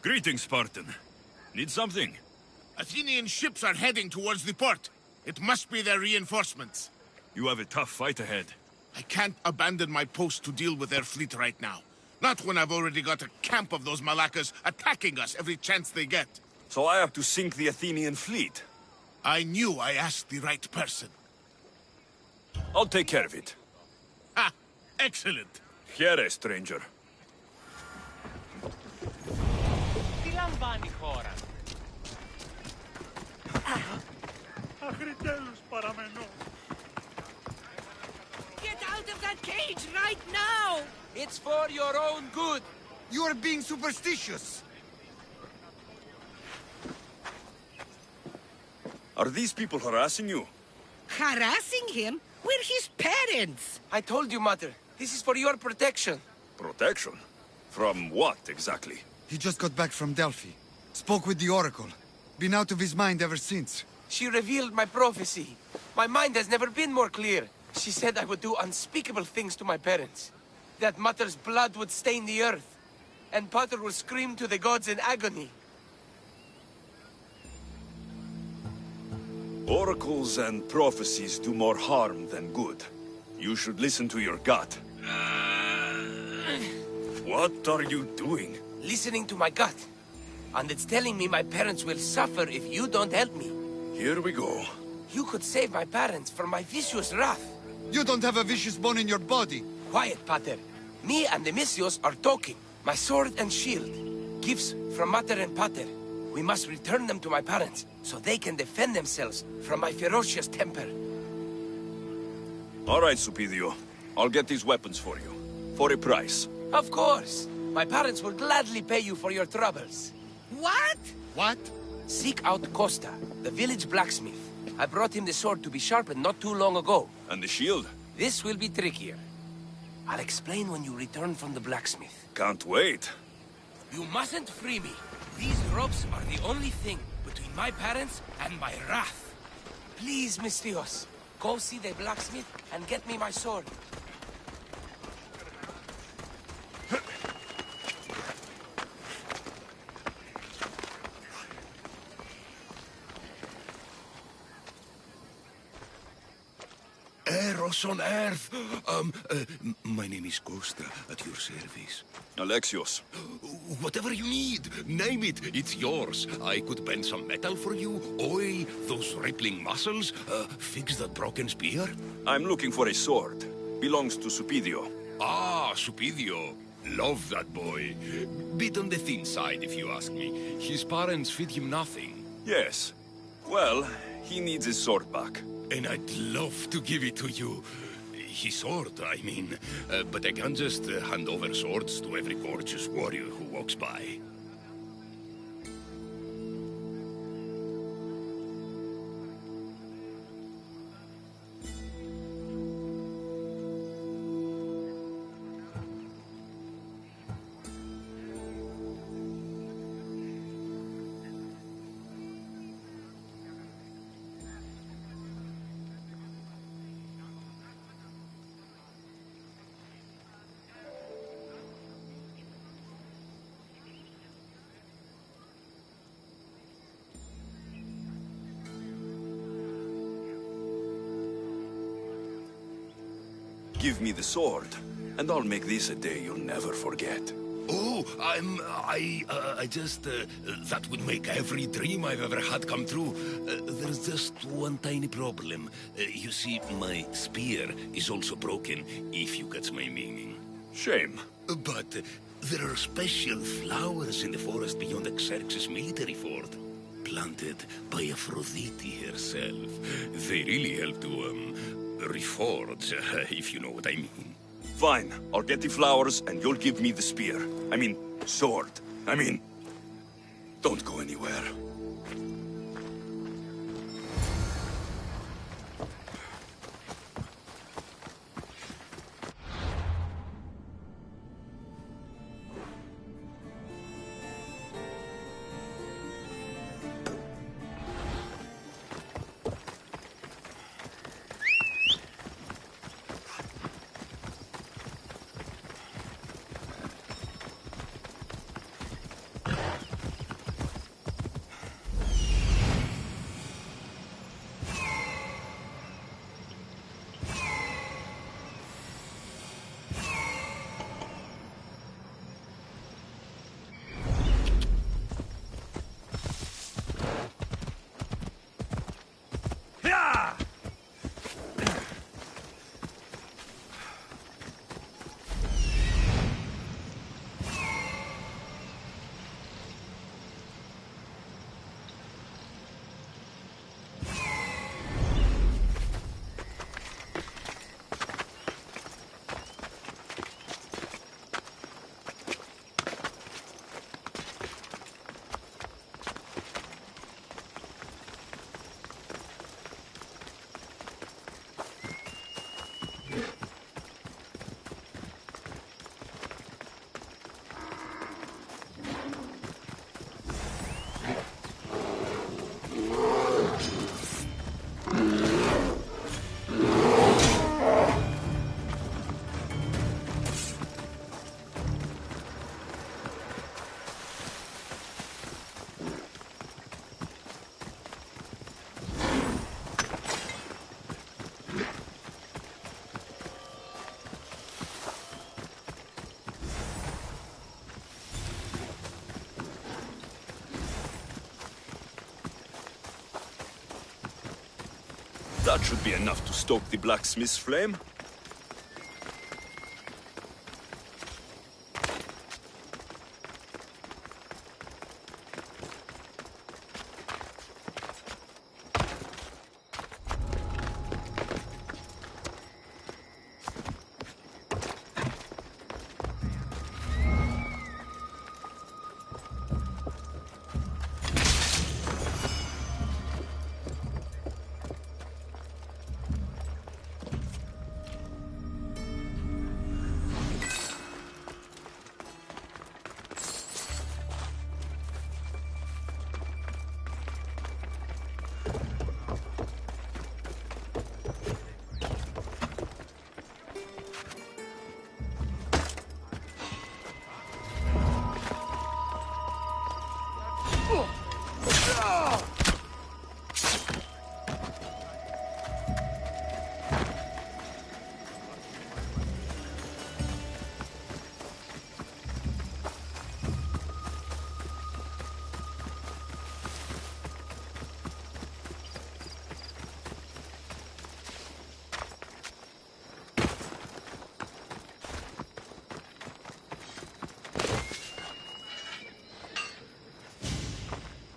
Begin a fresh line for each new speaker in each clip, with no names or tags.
Greetings, Spartan. Need something?
Athenian ships are heading towards the port. It must be their reinforcements.
You have a tough fight ahead.
I can't abandon my post to deal with their fleet right now. Not when I've already got a camp of those Malakas attacking us every chance they get.
So I have to sink the Athenian fleet.
I knew I asked the right person.
I'll take care of it.
Ha! Excellent!
Here, stranger.
Get out of that cage right now! It's for your own good.
You are being superstitious.
Are these people harassing you?
Harassing him? We're his parents!
I told you, Mother. This is for your protection.
Protection? From what, exactly?
He just got back from Delphi. Spoke with the Oracle. Been out of his mind ever since.
She revealed my prophecy. My mind has never been more clear. She said I would do unspeakable things to my parents. That Mother's blood would stain the earth. And Pater would scream to the gods in agony.
Oracles and prophecies do more harm than good. You should listen to your gut. What are you doing?
Listening to my gut. And it's telling me my parents will suffer if you don't help me.
Here we go.
You could save my parents from my vicious wrath.
You don't have a vicious bone in your body.
Quiet, Pater. Me and the Messios are talking. My sword and shield. Gifts from Mater and Pater. We must return them to my parents, so they can defend themselves from my ferocious temper.
All right, Supidio. I'll get these weapons for you. For a price.
Of course. My parents will gladly pay you for your troubles.
What?
What?
Seek out Costa, the village blacksmith. I brought him the sword to be sharpened not too long ago.
And the shield?
This will be trickier. I'll explain when you return from the blacksmith.
Can't wait.
You mustn't free me. These ropes are the only thing between my parents and my wrath. Please, Misthios, go see the blacksmith and get me my sword.
Eros on Earth. My name is Costa, at your service.
Alexios.
Whatever you need, name it, it's yours. I could bend some metal for you, oil those rippling muscles, fix that broken spear.
I'm looking for a sword. Belongs to Supidio.
Ah, Supidio. Love that boy. Bit on the thin side, if you ask me. His parents feed him nothing.
Yes. Well, he needs his sword back.
And I'd love to give it to you. His sword, I mean. But I can't just hand over swords to every gorgeous warrior who walks by.
Give me the sword, and I'll make this a day you'll never forget.
Oh, I just, that would make every dream I've ever had come true. There's just one tiny problem. You see, my spear is also broken, if you catch my meaning.
Shame.
But there are special flowers in the forest beyond Xerxes' military fort, planted by Aphrodite herself. They really help to, reforge, if you know what I mean.
Fine. I'll get the flowers, and you'll give me the spear. I mean, sword. Don't go anywhere. That should be enough to stoke the blacksmith's flame.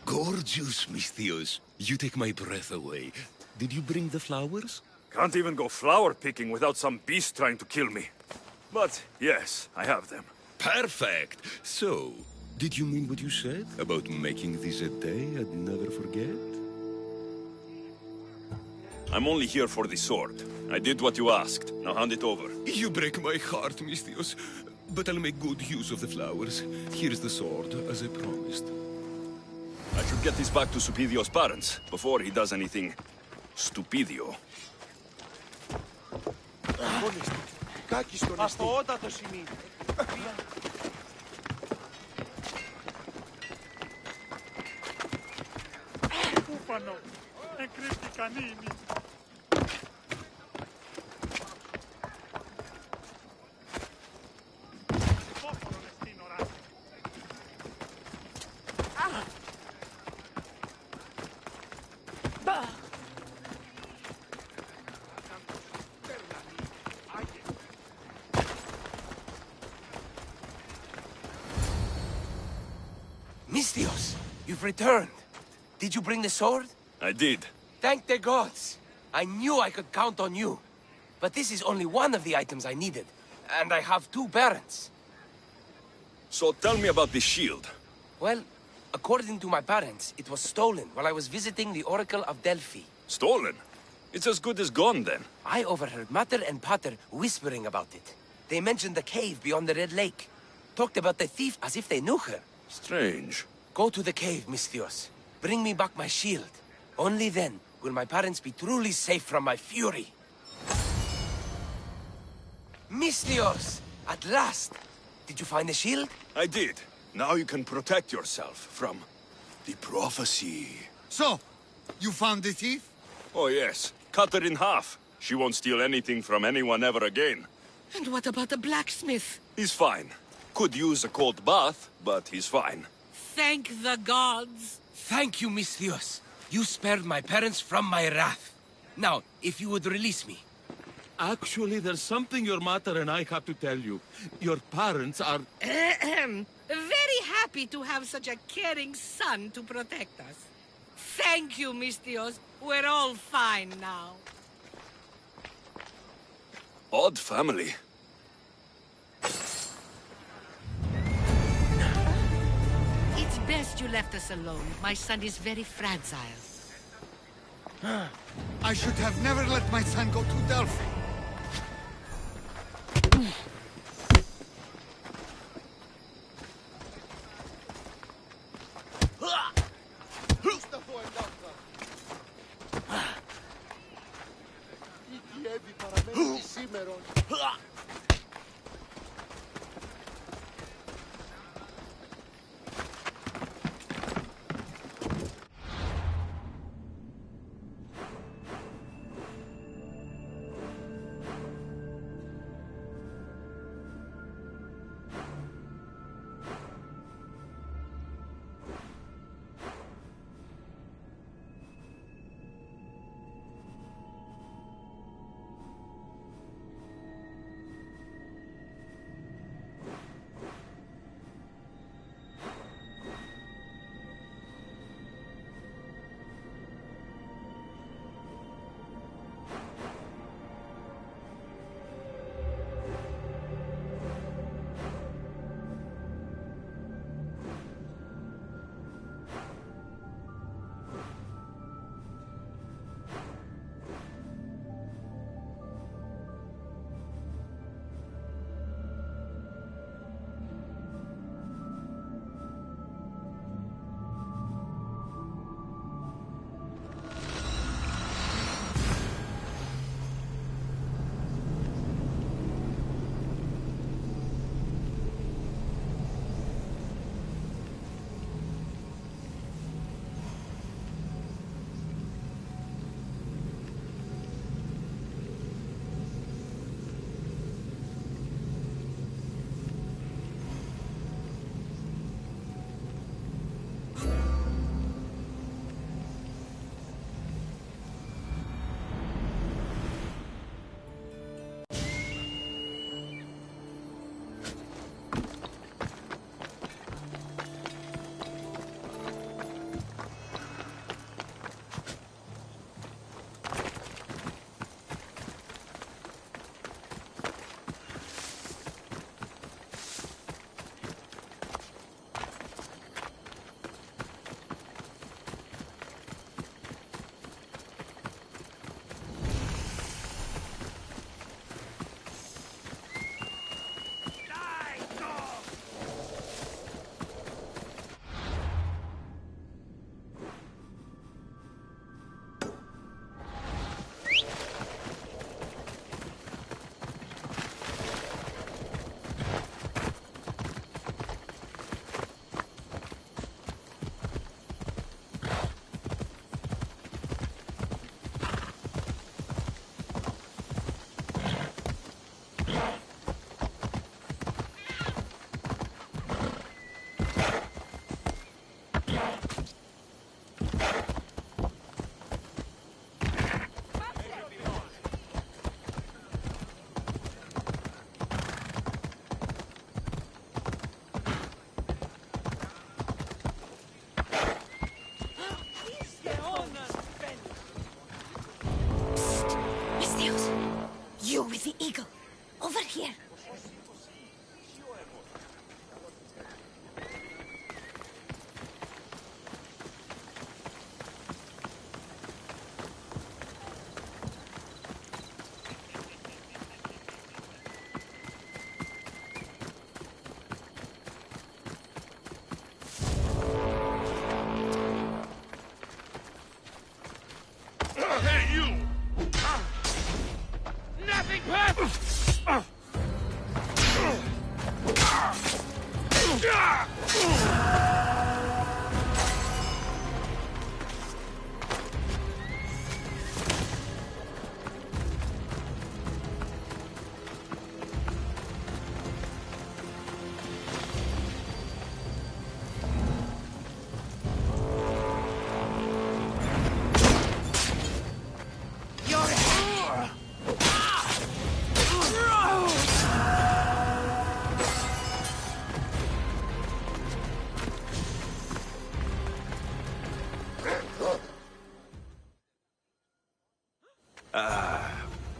Gorgeous, Misthios. You take my breath away. Did you bring the flowers?
Can't even go flower picking without some beast trying to kill me. But yes, I have them.
Perfect! So, did you mean what you said about making this a day I'd never forget?
I'm only here for the sword. I did what you asked. Now hand it over.
You break my heart, Misthios. But I'll make good use of the flowers. Here's the sword, as I promised.
I should get this back to Supidio's parents before he does anything stupidio.
Αθωότατο σημείο.
Ούφανο, εκρύφτηκαν ήμι. Φόφωνο στην ώρα.
Misthios, you've returned. Did you bring the sword?
I did.
Thank the gods. I knew I could count on you. But this is only one of the items I needed. And I have 2 parents.
So tell me about the shield.
Well, according to my parents, it was stolen while I was visiting the Oracle of Delphi.
Stolen? It's as good as gone then.
I overheard Mater and Pater whispering about it. They mentioned the cave beyond the Red Lake. Talked about the thief as if they knew her.
Strange.
Go to the cave, Misthios. Bring me back my shield. Only then will my parents be truly safe from my fury. Misthios! At last! Did you find the shield?
I did. Now you can protect yourself from the prophecy.
So, you found the thief?
Oh yes. Cut her in half. She won't steal anything from anyone ever again.
And what about the blacksmith?
He's fine. Could use a cold bath, but he's fine.
Thank the gods.
Thank you, Misthios. You spared my parents from my wrath. Now, if you would release me.
Actually, there's something your mother and I have to tell you. Your parents are...
Very happy to have such a caring son to protect us. Thank you, Misthios. We're all fine now.
Odd family.
It's best you left us alone. My son is very fragile.
I should have never let my son go to Delphi.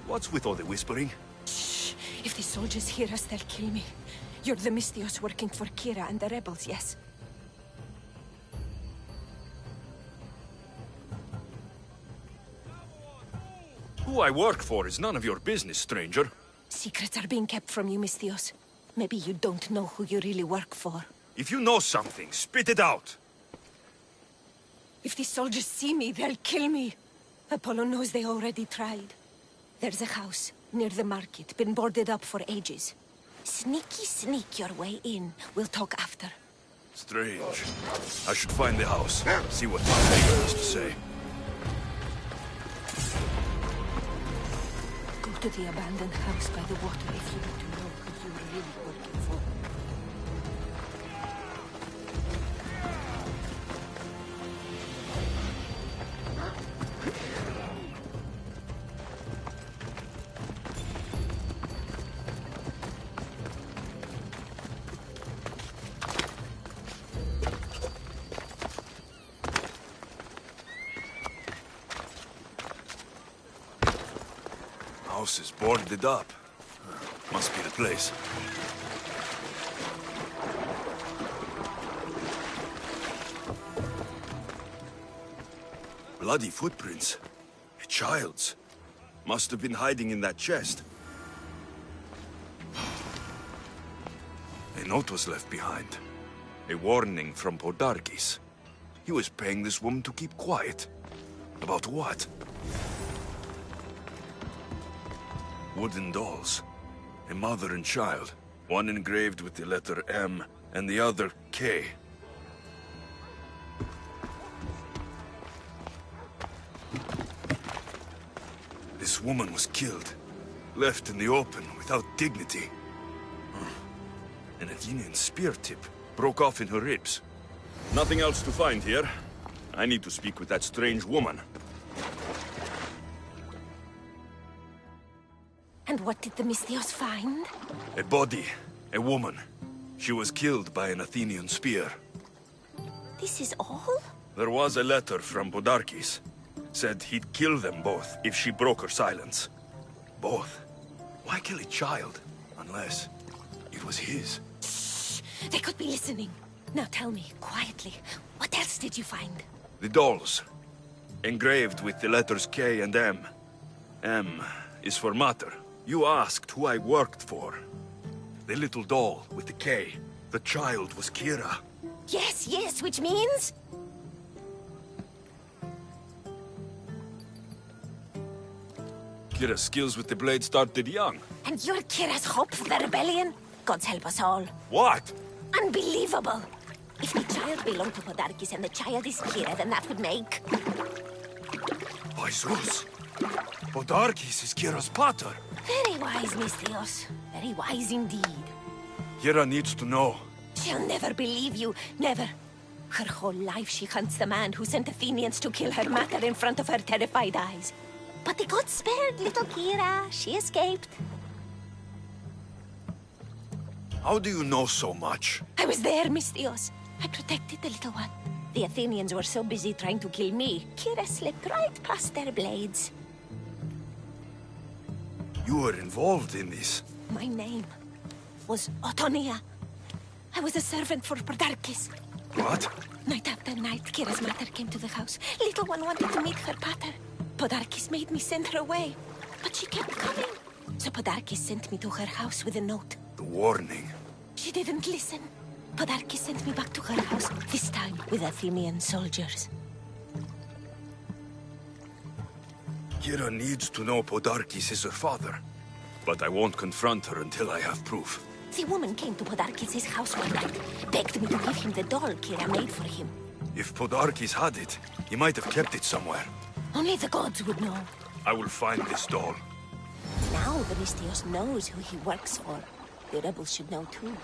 What's with all the whispering?
Shh! If the soldiers hear us, they'll kill me. You're the Misthios working for Kira and the rebels, yes?
Who I work for is none of your business, stranger.
Secrets are being kept from you, Misthios. Maybe you don't know who you really work for.
If you know something, spit it out.
If the soldiers see me, they'll kill me. Apollo knows they already tried. There's a house near the market, been boarded up for ages. Sneak your way in. We'll talk after.
Strange. I should find the house, see what Master has to say.
Go to the abandoned house by the water if you want to know who you're really working for.
House is boarded up. Must be the place. Bloody footprints. A child's. Must have been hiding in that chest. A note was left behind. A warning from Podarkis. He was paying this woman to keep quiet. About what? Wooden dolls. A mother and child. One engraved with the letter M, and the other K. This woman was killed. Left in the open, without dignity. An Athenian spear tip broke off in her ribs. Nothing else to find here. I need to speak with that strange woman.
And what did the Misthios find?
A body. A woman. She was killed by an Athenian spear.
This is all?
There was a letter from Podarkis. Said he'd kill them both if she broke her silence. Both? Why kill a child? Unless it was his.
Shh! They could be listening. Now tell me, quietly, what else did you find?
The dolls. Engraved with the letters K and M. M is for Mater. You asked who I worked for. The little doll with the K. The child was Kira.
Yes, which means?
Kira's skills with the blade started young.
And you're Kira's hope for the rebellion? Gods help us all.
What?
Unbelievable! If the child belonged to Podarkis and the child is Kira, then that would make...
By Zeus! Podarkis is Kira's pater.
Very wise, Misthios. Very wise indeed.
Kira needs to know.
She'll never believe you. Never. Her whole life she hunts the man who sent Athenians to kill her Mater in front of her terrified eyes. But the gods spared little Kira. She escaped.
How do you know so much?
I was there, Misthios. I protected the little one. The Athenians were so busy trying to kill me, Kira slipped right past their blades.
You were involved in this.
My name was Otonia. I was a servant for Podarkis.
What?
Night after night, Kira's Mater came to the house. Little one wanted to meet her pater. Podarkis made me send her away, but she kept coming. So Podarkis sent me to her house with a note.
The warning.
She didn't listen. Podarkis sent me back to her house, this time with Athenian soldiers.
Kira needs to know Podarkis is her father. But I won't confront her until I have proof.
The woman came to Podarkis' house one night, begged me to give him the doll Kira made for him.
If Podarkis had it, he might have kept it somewhere.
Only the gods would know.
I will find this doll.
Now the Misthios knows who he works for. The rebels should know too.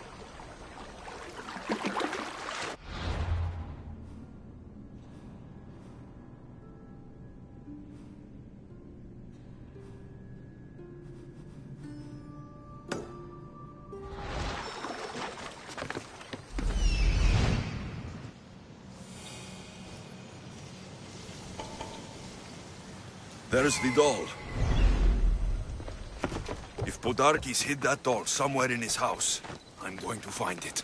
There's the doll. If Podarkis hid that doll somewhere in his house, I'm going to find it.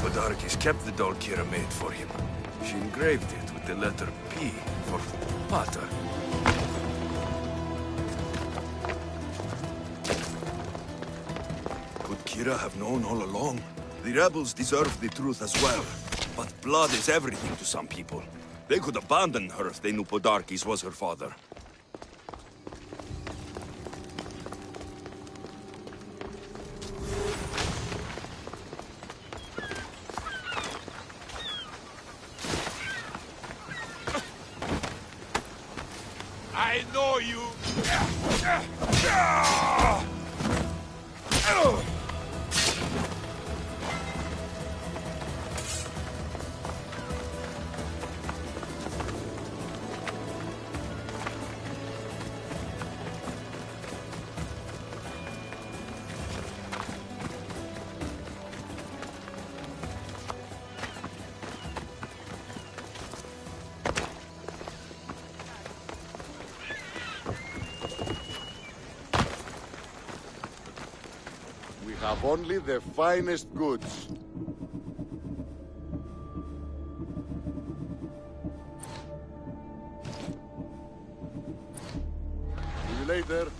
Podarkis kept the doll Kira made for him. She engraved it with the letter P for Pater. Could Kira have known all along? The rebels deserve the truth as well. But blood is everything to some people. They could abandon her if they knew Podarkis was her father.
I know you!
Have only the finest goods. later.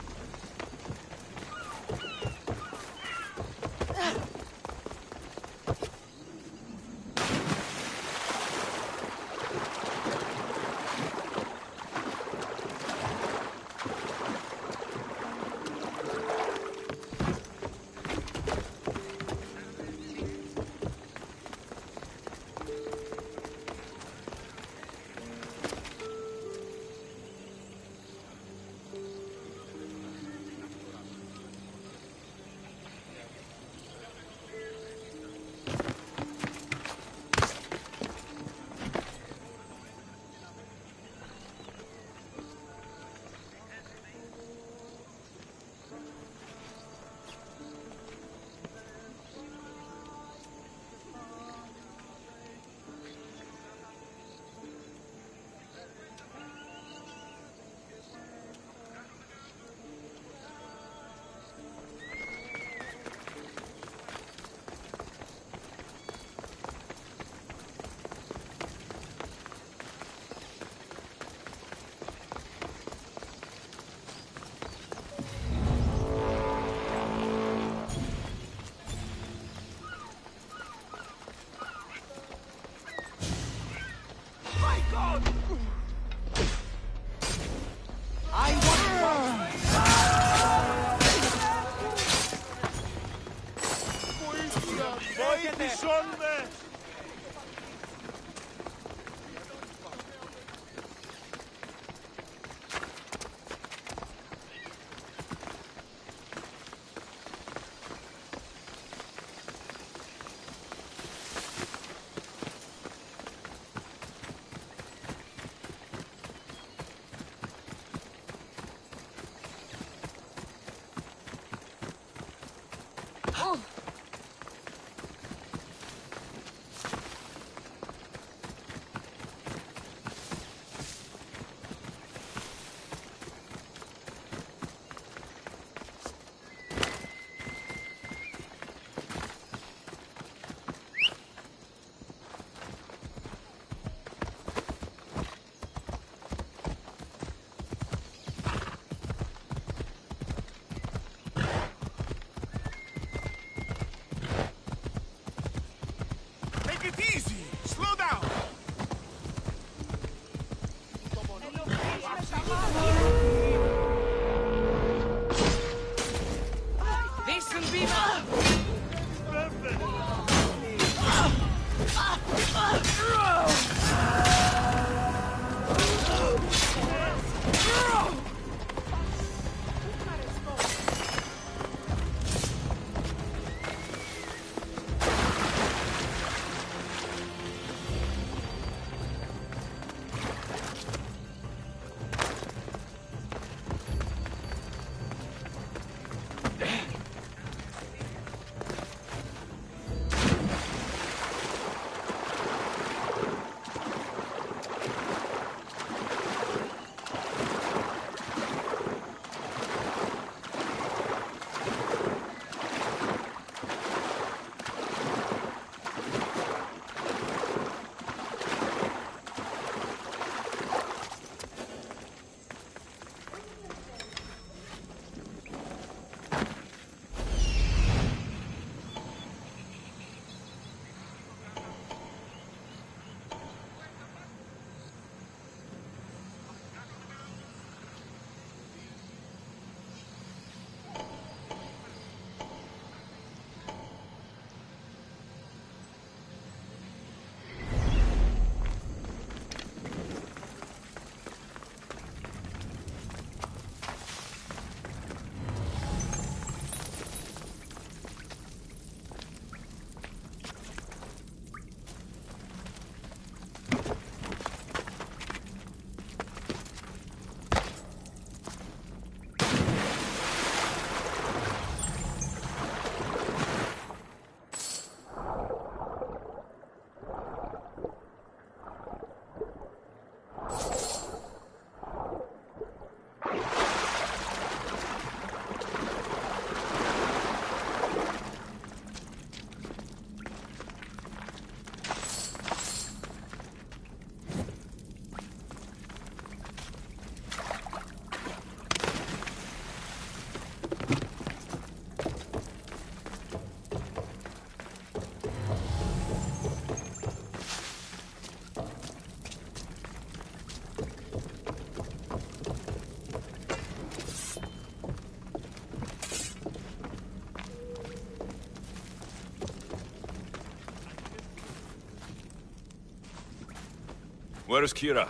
Where's Kira?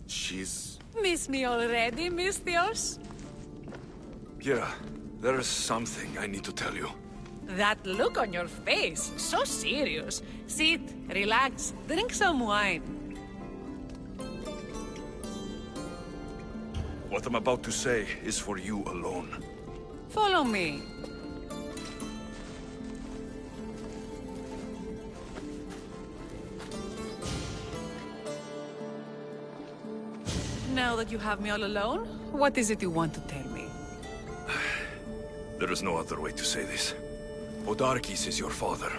She's...
Miss me already, Misthios?
Kira, there is something I need to tell you.
That look on your face, so serious. Sit, relax, drink some wine.
What I'm about to say is for you alone.
Follow me. Now that you have me all alone, what is it you want to tell me?
There is no other way to say this. Podarkes is your father.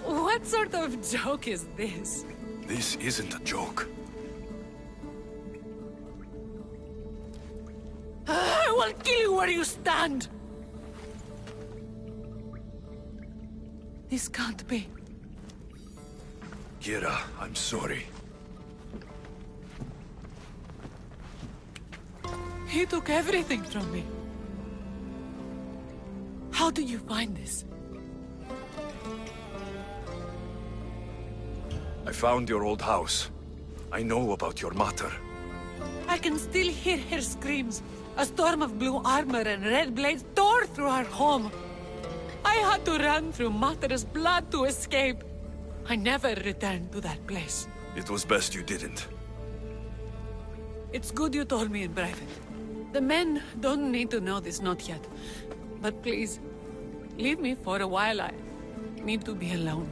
What sort of joke is this?
This isn't a joke.
I will kill you where you stand! This can't be.
Kira, I'm sorry.
He took everything from me. How did you find this?
I found your old house. I know about your mater.
I can still hear her screams. A storm of blue armor and red blades tore through our home. I had to run through Mater's blood to escape. I never returned to that place.
It was best you didn't.
It's good you told me in private. The men don't need to know this, not yet. But please, leave me for a while. I need to be alone.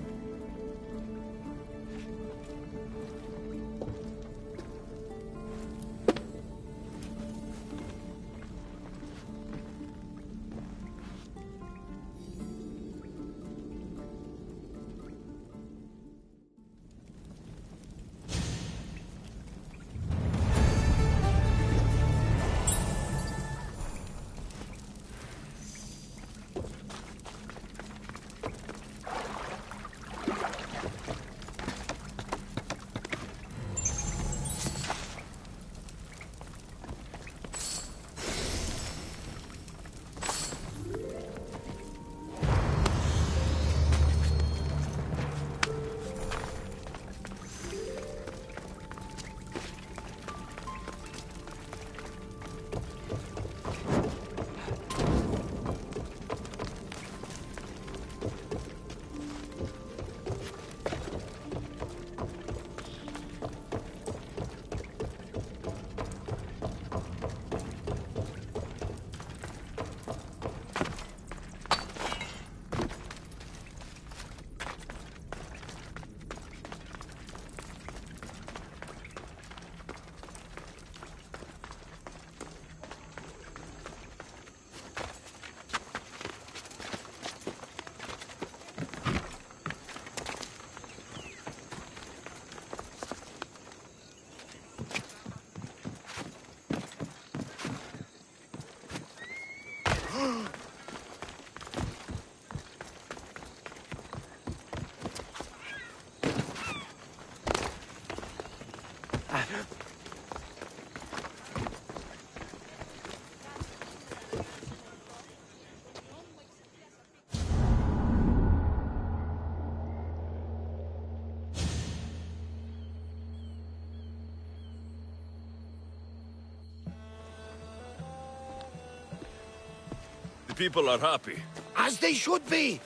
The people are happy.
As they should be!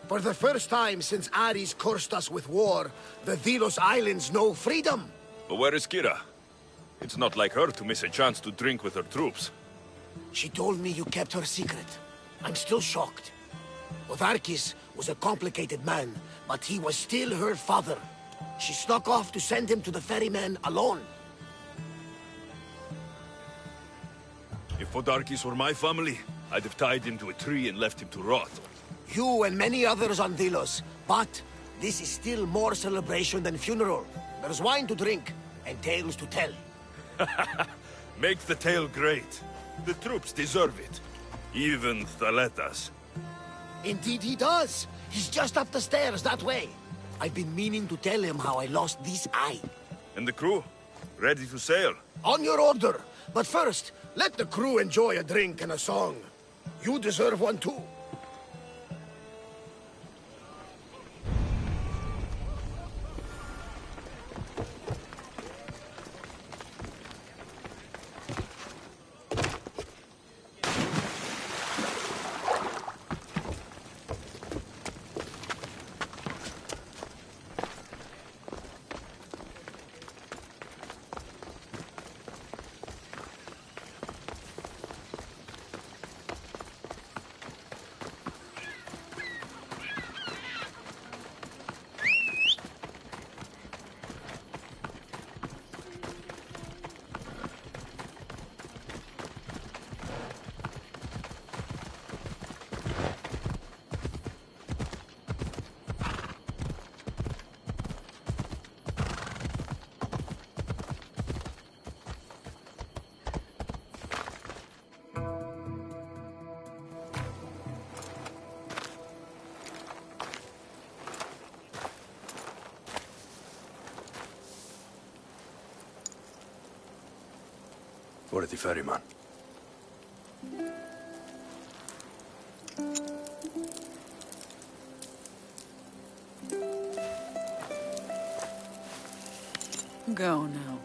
For the first time since Ares cursed us with war, the Delos Islands know freedom!
But where is Kira? It's not like her to miss a chance to drink with her troops.
She told me you kept her secret. I'm still shocked. Podarkes was a complicated man, but he was still her father. She snuck off to send him to the ferryman alone.
If Podarkes were my family, I'd have tied him to a tree and left him to rot.
You and many others on Delos, but this is still more celebration than funeral. There's wine to drink, and tales to tell.
Make the tale great. The troops deserve it. Even Thaletas.
Indeed he does. He's just up the stairs that way. I've been meaning to tell him how I lost this eye.
And the crew? Ready to sail?
On your order. But first, let the crew enjoy a drink and a song. You deserve one too.
For the ferryman.
Go now.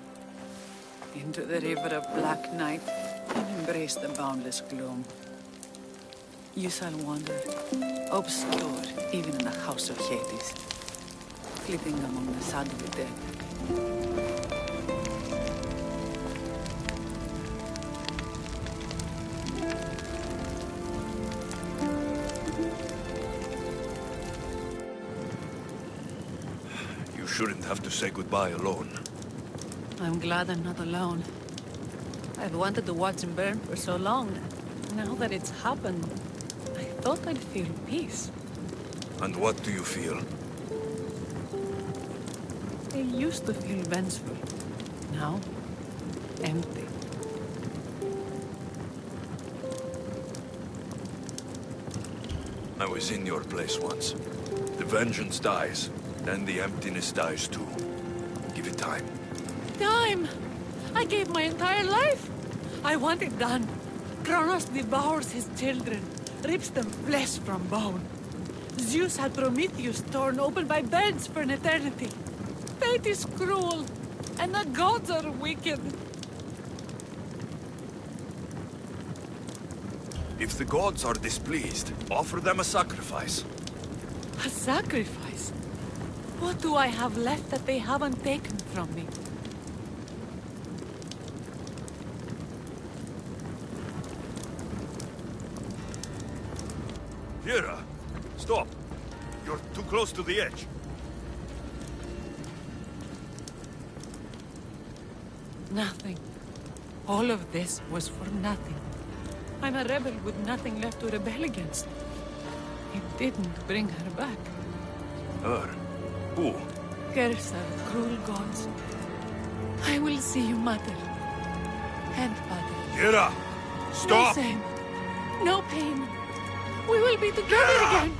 Into the river of black night and embrace the boundless gloom. You shall wander, obscure even in the house of Hades, flitting among the sadly dead.
You shouldn't have to say goodbye alone.
I'm glad I'm not alone. I've wanted to watch him burn for so long. Now that it's happened, I thought I'd feel peace.
And what do you feel?
I used to feel vengeful. Now, empty.
I was in your place once. The vengeance dies, then the emptiness dies too. Give it time.
Time! I gave my entire life! I want it done. Kronos devours his children, rips them flesh from bone. Zeus had Prometheus torn open by birds for an eternity. Fate is cruel, and the gods are wicked.
If the gods are displeased, offer them a sacrifice.
A sacrifice? What do I have left that they haven't taken from me?
Hera, stop! You're too close to the edge.
Nothing. All of this was for nothing. I'm a rebel with nothing left to rebel against. It didn't bring her back.
Her? Who?
Curse of cruel gods. I will see you, mother. And father.
Hera! Stop!
No shame. No pain. We will be together again.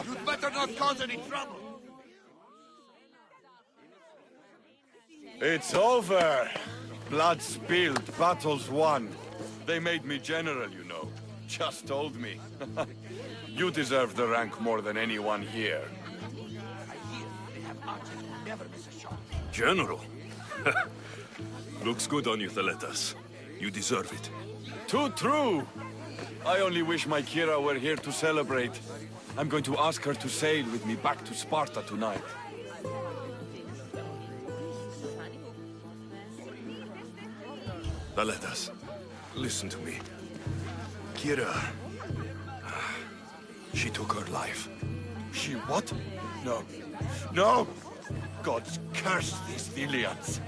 You'd better not cause any trouble.
It's over. Blood spilled, battles won. They made me general, you know. Just told me. You deserve the rank more than anyone here.
General? Looks good on you, Thaletas. You deserve it.
Too true! I only wish my Kira were here to celebrate. I'm going to ask her to sail with me back to Sparta tonight.
Thaletas, listen to me. Kira... she took her life.
She what? No. No! Gods curse these Thelians.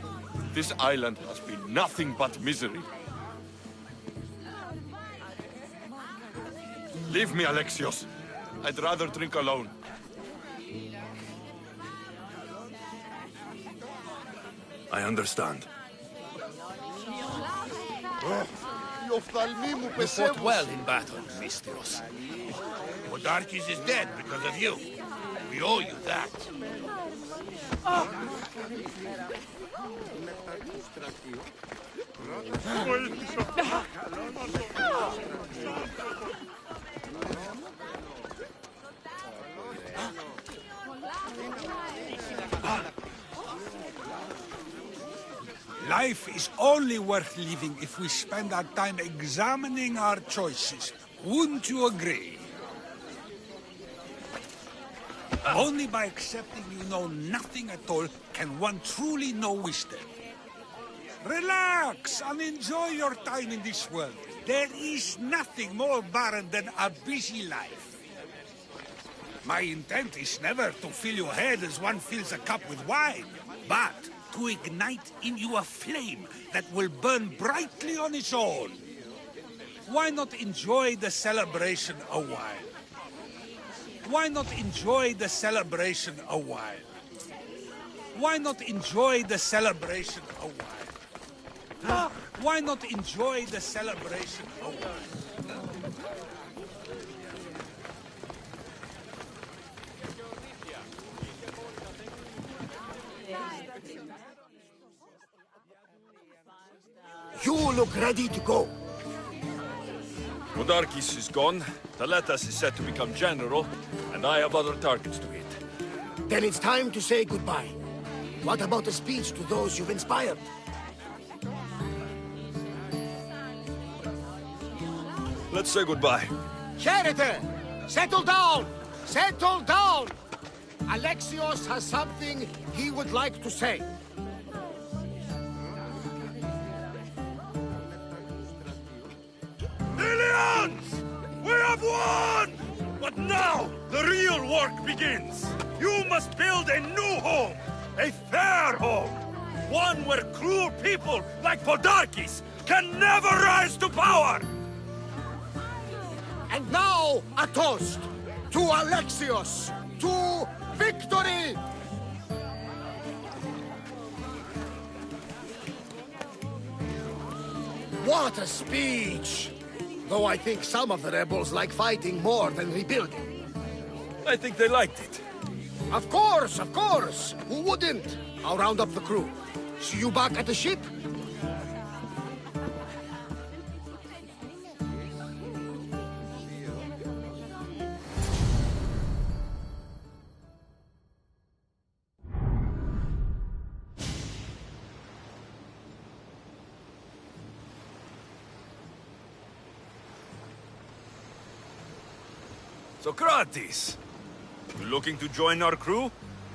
This island has been nothing but misery. Leave me, Alexios. I'd rather drink alone.
I understand.
You fought well in battle, Misthios. Podarkes is dead because of you. We owe you that.
Life is only worth living if we spend our time examining our choices. Wouldn't you agree? Only by accepting you know nothing at all can one truly know wisdom. Relax and enjoy your time in this world. There is nothing more barren than a busy life. My intent is never to fill your head as one fills a cup with wine, but to ignite in you a flame that will burn brightly on its own. Why not enjoy the celebration a while? Why not enjoy the celebration a while? Why not enjoy the celebration a while? Why not enjoy the celebration a while?
You look ready to go.
Podarkes is gone, Thaletas is set to become general, and I have other targets to hit.
Then it's time to say goodbye. What about a speech to those you've inspired?
Let's say goodbye.
Sheridan! Settle down! Settle down! Alexios has something he would like to say.
Aliens! We have won! But now, the real work begins. You must build a new home. A fair home. One where cruel people like Podarkes can never rise to power!
And now, a toast to Alexios, to victory! What a speech! Though I think some of the rebels like fighting more than rebuilding.
I think they liked it.
Of course, of course! Who wouldn't? I'll round up the crew. See you back at the ship?
Socrates! You looking to join our crew?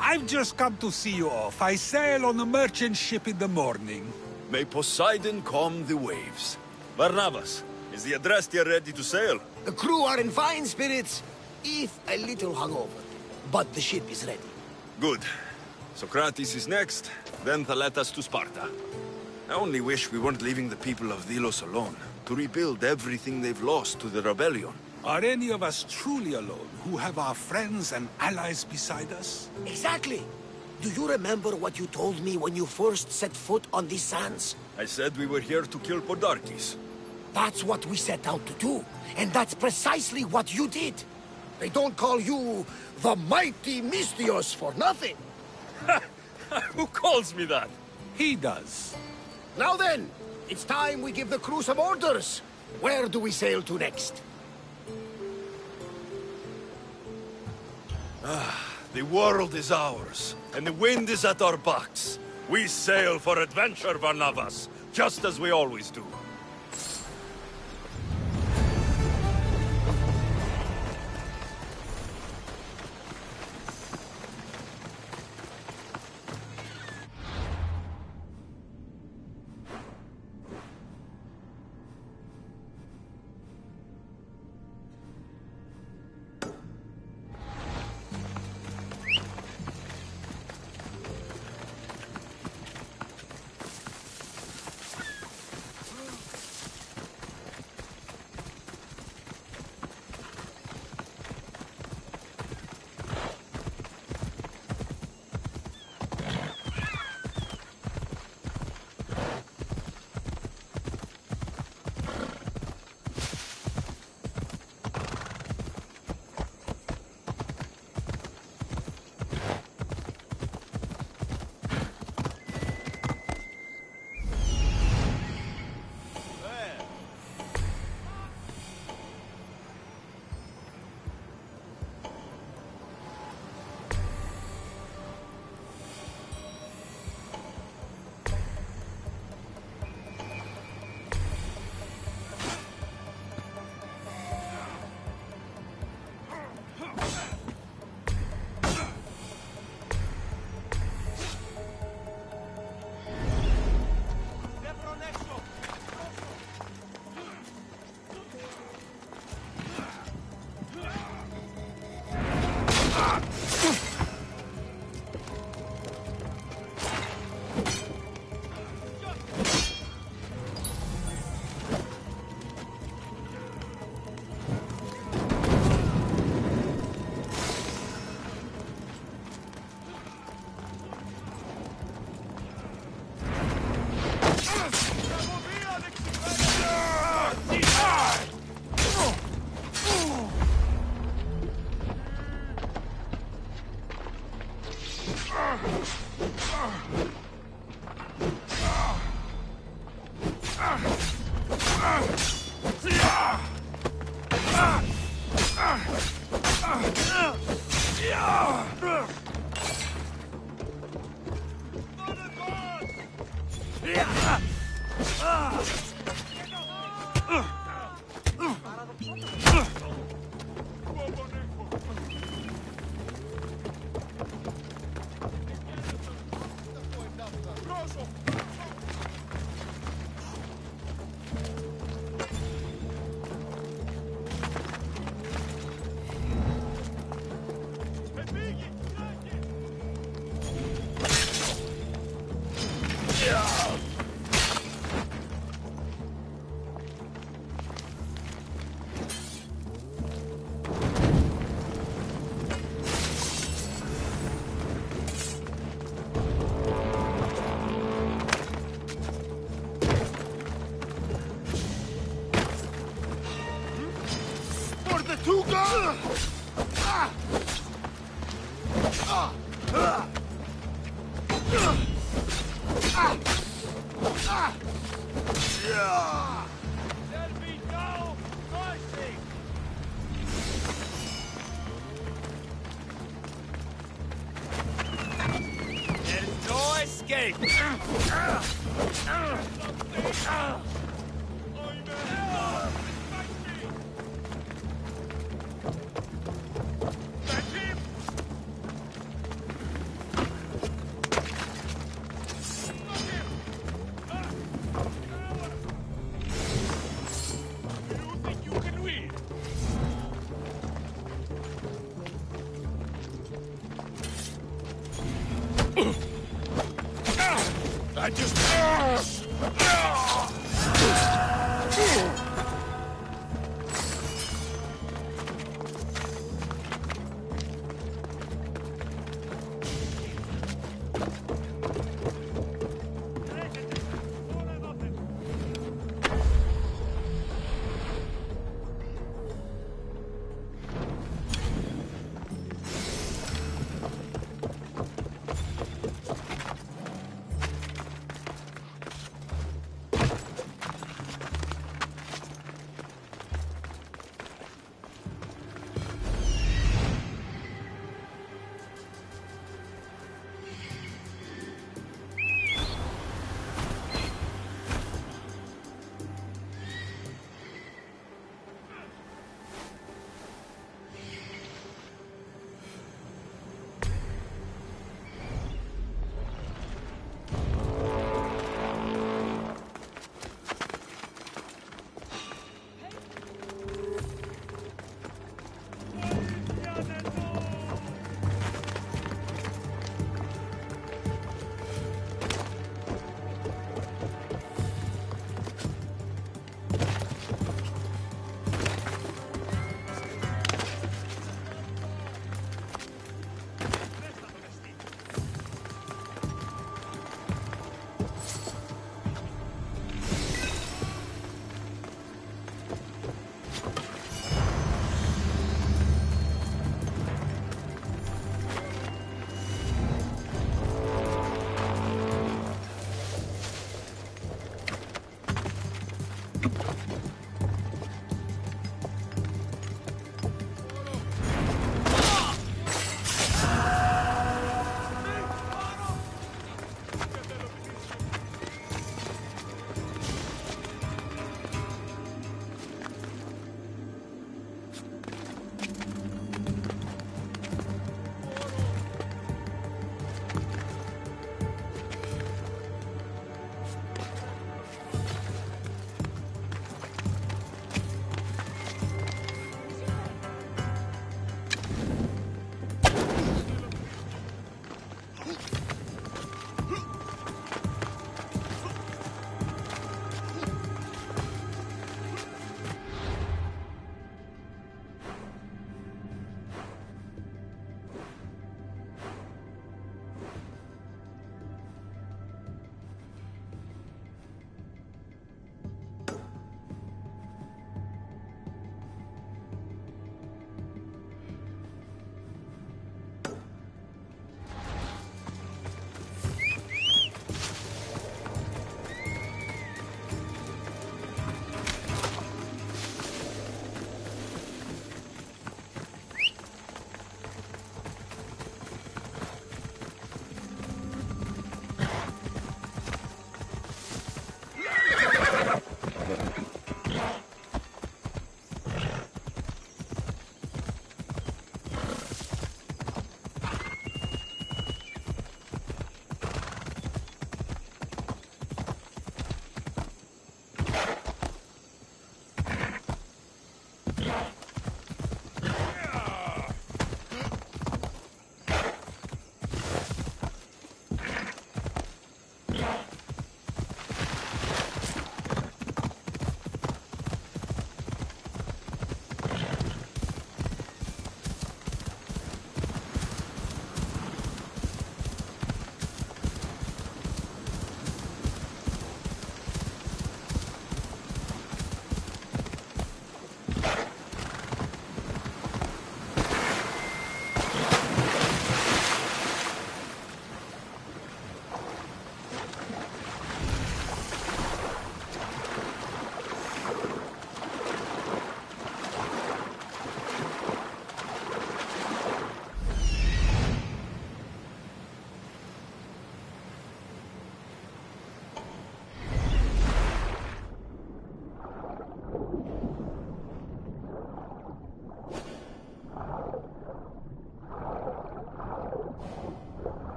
I've just come to see you off. I sail on a merchant ship in the morning.
May Poseidon calm the waves. Barnabas, is the Adrestia ready to sail?
The crew are in fine spirits, if a little hungover. But the ship is ready.
Good. Socrates is next, then Thaletas to Sparta. I only wish we weren't leaving the people of Delos alone, to rebuild everything they've lost to the rebellion.
Are any of us truly alone, who have our friends and allies beside us?
Exactly! Do you remember what you told me when you first set foot on these sands?
I said we were here to kill Podarkes.
That's what we set out to do, and that's precisely what you did. They don't call you the mighty Misthios for nothing.
Who calls me that?
He does.
Now then, it's time we give the crew some orders. Where do we sail to next?
The world is ours, and the wind is at our backs. We sail for adventure, Barnabas, just as we always do.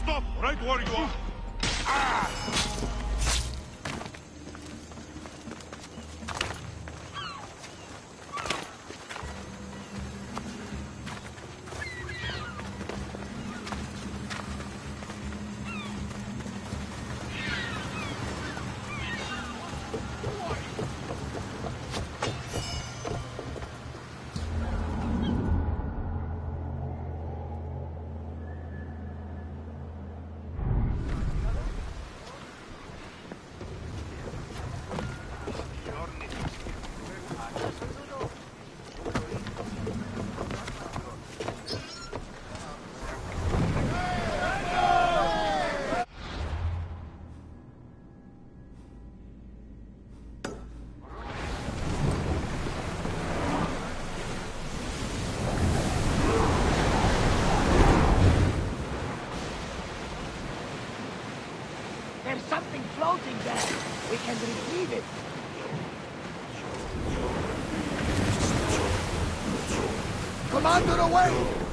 Stop! Right where you are!
There's something floating there. We can retrieve it. Commander, away!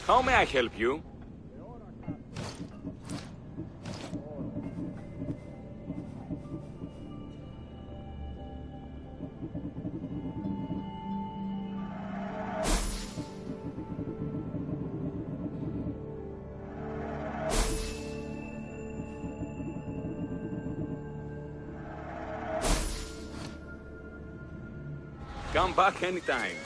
How may I help you? Come back anytime.